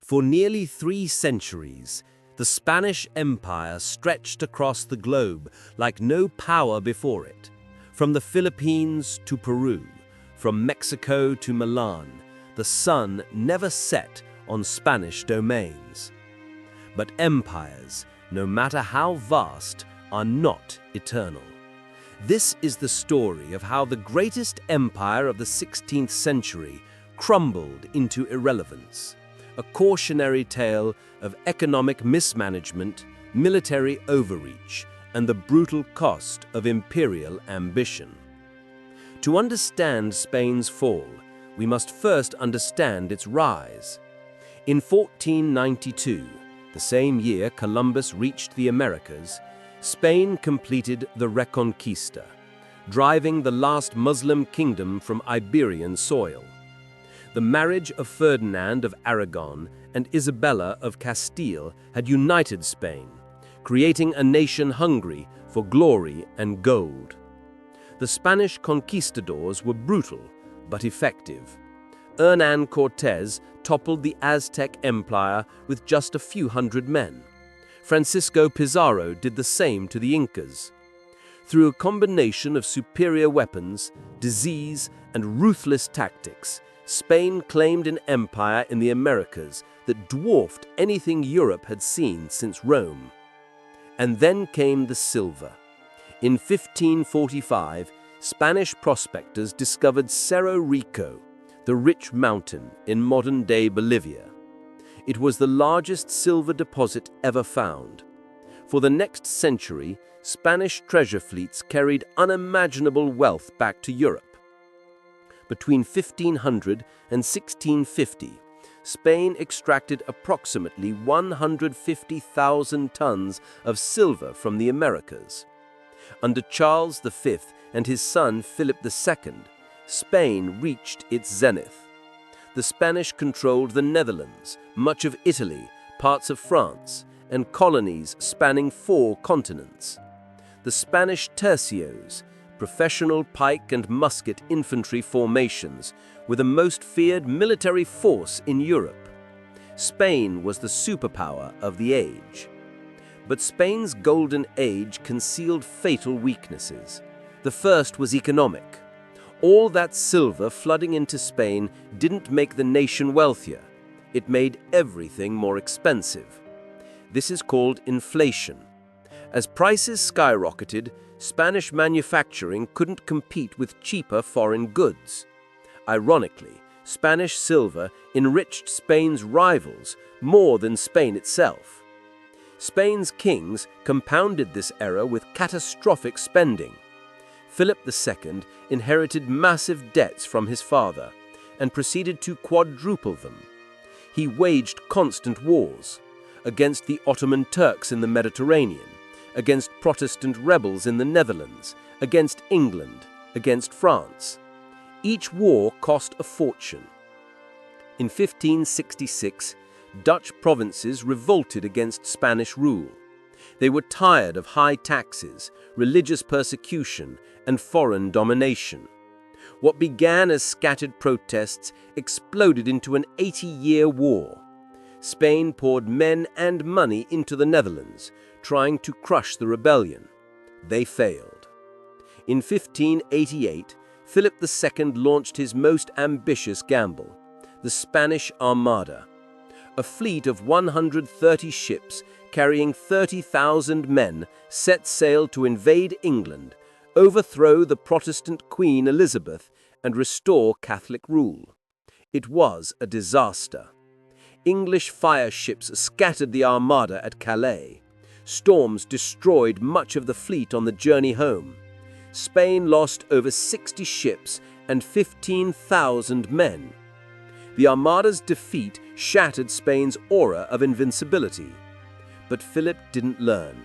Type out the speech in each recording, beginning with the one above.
For nearly 3 centuries, the Spanish Empire stretched across the globe like no power before it. From the Philippines to Peru, from Mexico to Milan, the sun never set on Spanish domains. But empires, no matter how vast, are not eternal. This is the story of how the greatest empire of the 16th century crumbled into irrelevance. A cautionary tale of economic mismanagement, military overreach, and the brutal cost of imperial ambition. To understand Spain's fall, we must first understand its rise. In 1492, the same year Columbus reached the Americas, Spain completed the Reconquista, driving the last Muslim kingdom from Iberian soil. The marriage of Ferdinand of Aragon and Isabella of Castile had united Spain, creating a nation hungry for glory and gold. The Spanish conquistadors were brutal but effective. Hernán Cortés toppled the Aztec Empire with just a few hundred men. Francisco Pizarro did the same to the Incas. Through a combination of superior weapons, disease, and ruthless tactics, Spain claimed an empire in the Americas that dwarfed anything Europe had seen since Rome. And then came the silver. In 1545, Spanish prospectors discovered Cerro Rico, the rich mountain in modern-day Bolivia. It was the largest silver deposit ever found. For the next century, Spanish treasure fleets carried unimaginable wealth back to Europe. Between 1500 and 1650, Spain extracted approximately 150,000 tons of silver from the Americas. Under Charles V and his son Philip II, Spain reached its zenith. The Spanish controlled the Netherlands, much of Italy, parts of France, and colonies spanning 4 continents. The Spanish tercios, professional pike and musket infantry formations, were the most feared military force in Europe. Spain was the superpower of the age. But Spain's golden age concealed fatal weaknesses. The first was economic. All that silver flooding into Spain didn't make the nation wealthier. It made everything more expensive. This is called inflation. As prices skyrocketed, Spanish manufacturing couldn't compete with cheaper foreign goods. Ironically, Spanish silver enriched Spain's rivals more than Spain itself. Spain's kings compounded this error with catastrophic spending. Philip II inherited massive debts from his father and proceeded to quadruple them. He waged constant wars against the Ottoman Turks in the Mediterranean, against Protestant rebels in the Netherlands, against England, against France. Each war cost a fortune. In 1566, Dutch provinces revolted against Spanish rule. They were tired of high taxes, religious persecution, and foreign domination. What began as scattered protests exploded into an 80-year war. Spain poured men and money into the Netherlands, trying to crush the rebellion. They failed. In 1588, Philip II launched his most ambitious gamble, the Spanish Armada. A fleet of 130 ships carrying 30,000 men set sail to invade England, overthrow the Protestant Queen Elizabeth, and restore Catholic rule. It was a disaster. English fire ships scattered the Armada at Calais. Storms destroyed much of the fleet on the journey home. Spain lost over 60 ships and 15,000 men. The Armada's defeat shattered Spain's aura of invincibility. But Philip didn't learn.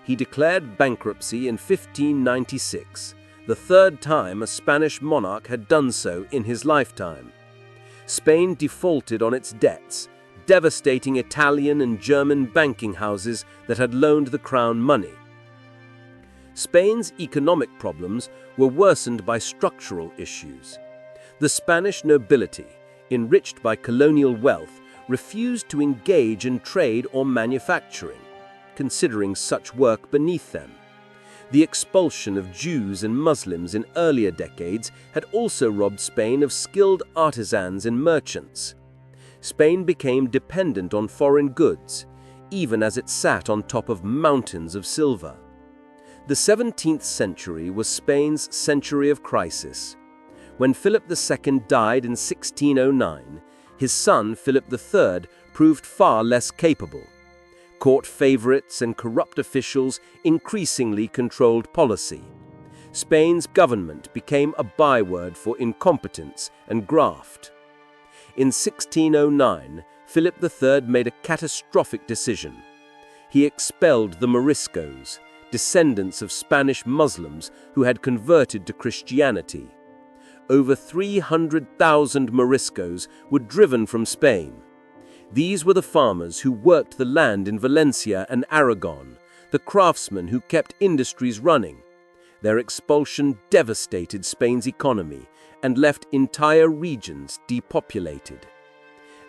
He declared bankruptcy in 1596, the 3rd time a Spanish monarch had done so in his lifetime. Spain defaulted on its debts, devastating Italian and German banking houses that had loaned the crown money. Spain's economic problems were worsened by structural issues. The Spanish nobility, enriched by colonial wealth, refused to engage in trade or manufacturing, considering such work beneath them. The expulsion of Jews and Muslims in earlier decades had also robbed Spain of skilled artisans and merchants. Spain became dependent on foreign goods, even as it sat on top of mountains of silver. The 17th century was Spain's century of crisis. When Philip II died in 1609, his son Philip III proved far less capable. Court favorites and corrupt officials increasingly controlled policy. Spain's government became a byword for incompetence and graft. In 1609, Philip III made a catastrophic decision. He expelled the Moriscos, descendants of Spanish Muslims who had converted to Christianity. Over 300,000 Moriscos were driven from Spain. These were the farmers who worked the land in Valencia and Aragon, the craftsmen who kept industries running. Their expulsion devastated Spain's economy and left entire regions depopulated.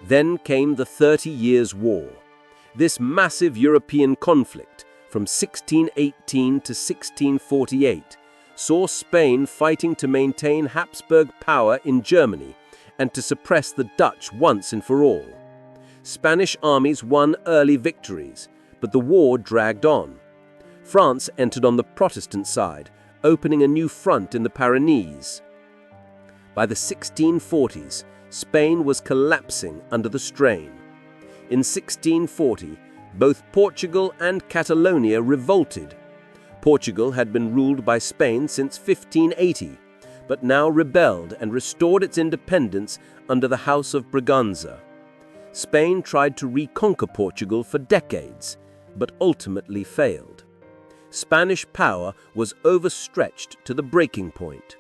Then came the 30 Years' War. This massive European conflict, from 1618 to 1648, saw Spain fighting to maintain Habsburg power in Germany and to suppress the Dutch once and for all. Spanish armies won early victories, but the war dragged on. France entered on the Protestant side, opening a new front in the Pyrenees. By the 1640s, Spain was collapsing under the strain. In 1640, both Portugal and Catalonia revolted. Portugal had been ruled by Spain since 1580, but now rebelled and restored its independence under the House of Braganza. Spain tried to reconquer Portugal for decades, but ultimately failed. Spanish power was overstretched to the breaking point.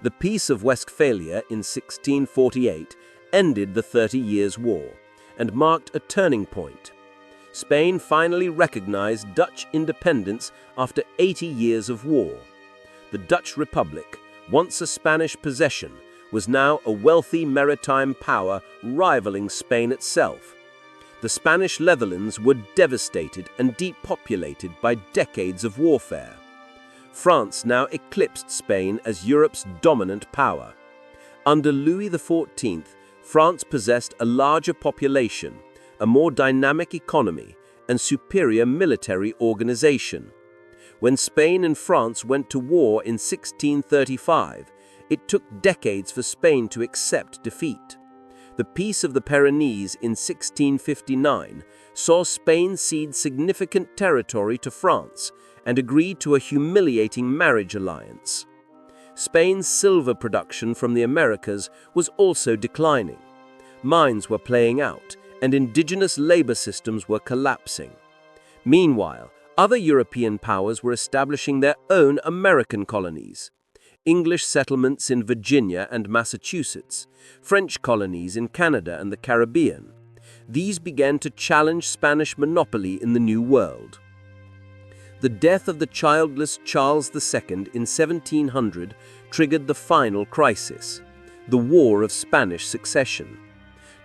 The Peace of Westphalia in 1648 ended the 30 Years' War and marked a turning point. Spain finally recognized Dutch independence after 80 years of war. The Dutch Republic, once a Spanish possession, was now a wealthy maritime power rivaling Spain itself. The Spanish Netherlands were devastated and depopulated by decades of warfare. France now eclipsed Spain as Europe's dominant power. Under Louis XIV, France possessed a larger population, a more dynamic economy, and superior military organization. When Spain and France went to war in 1635, it took decades for Spain to accept defeat. The Peace of the Pyrenees in 1659 saw Spain cede significant territory to France and agreed to a humiliating marriage alliance. Spain's silver production from the Americas was also declining. Mines were playing out, and indigenous labor systems were collapsing. Meanwhile, other European powers were establishing their own American colonies. English settlements in Virginia and Massachusetts, French colonies in Canada and the Caribbean. These began to challenge Spanish monopoly in the New World. The death of the childless Charles II in 1700 triggered the final crisis, the War of Spanish Succession.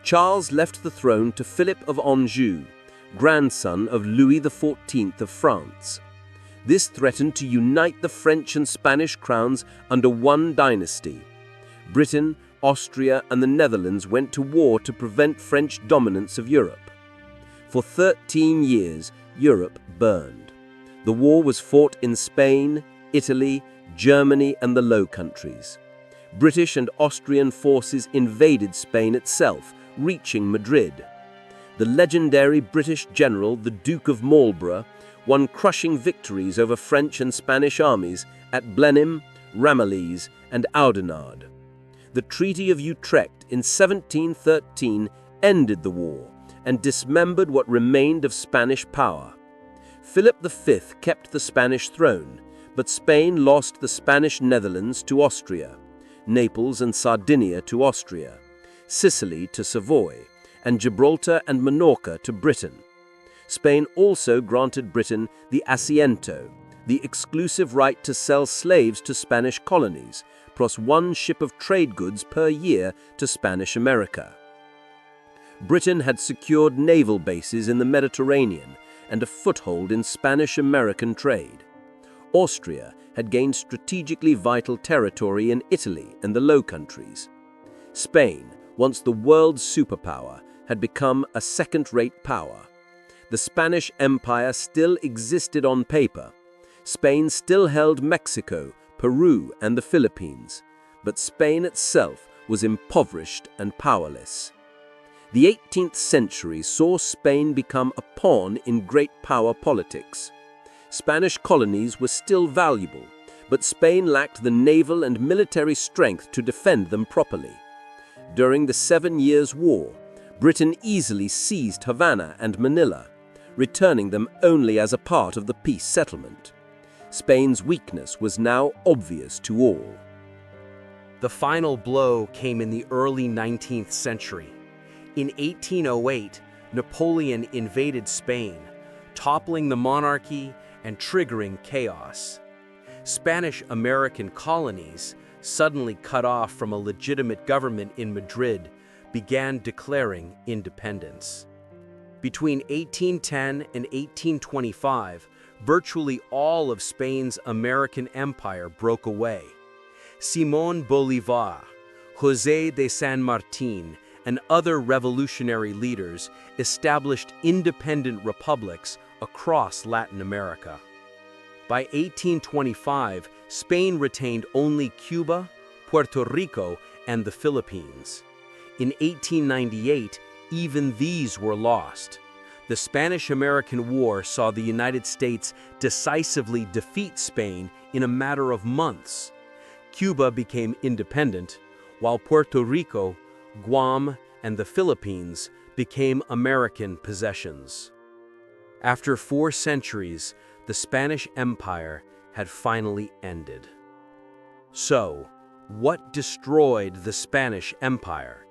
Charles left the throne to Philip of Anjou, grandson of Louis XIV of France. This threatened to unite the French and Spanish crowns under one dynasty. Britain, Austria, and the Netherlands went to war to prevent French dominance of Europe. For 13 years, Europe burned. The war was fought in Spain, Italy, Germany, and the Low Countries. British and Austrian forces invaded Spain itself, reaching Madrid. The legendary British general, the Duke of Marlborough, won crushing victories over French and Spanish armies at Blenheim, Ramillies, and Oudenarde. The Treaty of Utrecht in 1713 ended the war and dismembered what remained of Spanish power. Philip V kept the Spanish throne, but Spain lost the Spanish Netherlands to Austria, Naples and Sardinia to Austria, Sicily to Savoy, and Gibraltar and Minorca to Britain. Spain also granted Britain the asiento, the exclusive right to sell slaves to Spanish colonies, plus one ship of trade goods per year to Spanish America. Britain had secured naval bases in the Mediterranean and a foothold in Spanish-American trade. Austria had gained strategically vital territory in Italy and the Low Countries. Spain, once the world's superpower, had become a second-rate power. The Spanish Empire still existed on paper. Spain still held Mexico, Peru, and the Philippines, but Spain itself was impoverished and powerless. The 18th century saw Spain become a pawn in great power politics. Spanish colonies were still valuable, but Spain lacked the naval and military strength to defend them properly. During the 7 Years' War, Britain easily seized Havana and Manila, returning them only as a part of the peace settlement. Spain's weakness was now obvious to all. The final blow came in the early 19th century. In 1808, Napoleon invaded Spain, toppling the monarchy and triggering chaos. Spanish-American colonies, suddenly cut off from a legitimate government in Madrid, began declaring independence. Between 1810 and 1825, virtually all of Spain's American empire broke away. Simón Bolívar, José de San Martín, and other revolutionary leaders established independent republics across Latin America. By 1825, Spain retained only Cuba, Puerto Rico, and the Philippines. In 1898, even these were lost. The Spanish-American War saw the United States decisively defeat Spain in a matter of months. Cuba became independent, while Puerto Rico, Guam, and the Philippines became American possessions. After 4 centuries, the Spanish Empire had finally ended. So, what destroyed the Spanish Empire?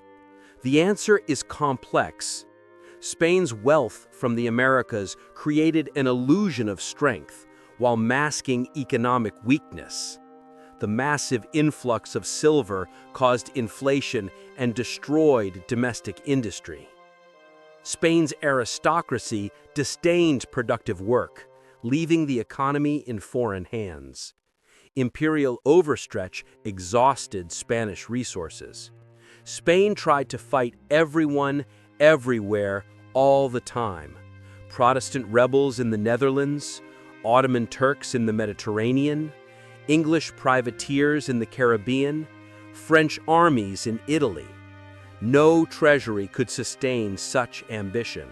The answer is complex. Spain's wealth from the Americas created an illusion of strength while masking economic weakness. The massive influx of silver caused inflation and destroyed domestic industry. Spain's aristocracy disdained productive work, leaving the economy in foreign hands. Imperial overstretch exhausted Spanish resources. Spain tried to fight everyone, everywhere, all the time. Protestant rebels in the Netherlands, Ottoman Turks in the Mediterranean, English privateers in the Caribbean, French armies in Italy. No treasury could sustain such ambition.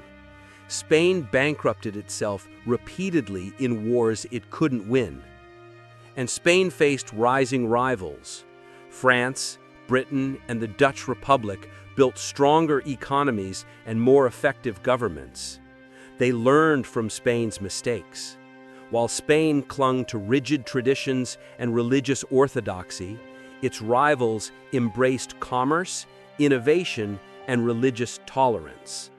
Spain bankrupted itself repeatedly in wars it couldn't win. And Spain faced rising rivals. France, Britain, and the Dutch Republic built stronger economies and more effective governments. They learned from Spain's mistakes. While Spain clung to rigid traditions and religious orthodoxy, its rivals embraced commerce, innovation, and religious tolerance.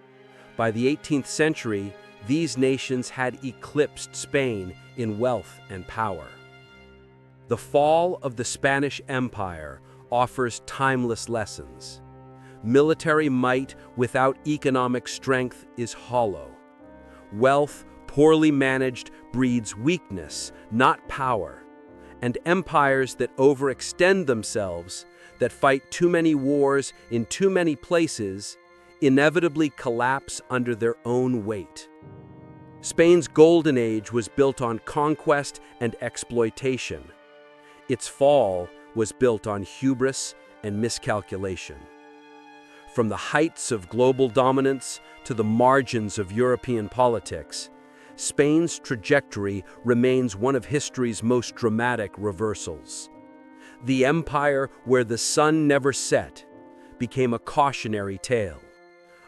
By the 18th century, these nations had eclipsed Spain in wealth and power. The fall of the Spanish Empire offers timeless lessons. Military might without economic strength is hollow. Wealth, poorly managed, breeds weakness, not power. And empires that overextend themselves, that fight too many wars in too many places, inevitably collapse under their own weight. Spain's golden age was built on conquest and exploitation. Its fall was built on hubris and miscalculation. From the heights of global dominance to the margins of European politics, Spain's trajectory remains one of history's most dramatic reversals. The empire where the sun never set became a cautionary tale,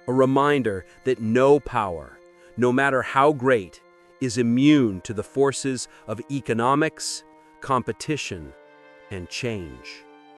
a reminder that no power, no matter how great, is immune to the forces of economics, competition, and change.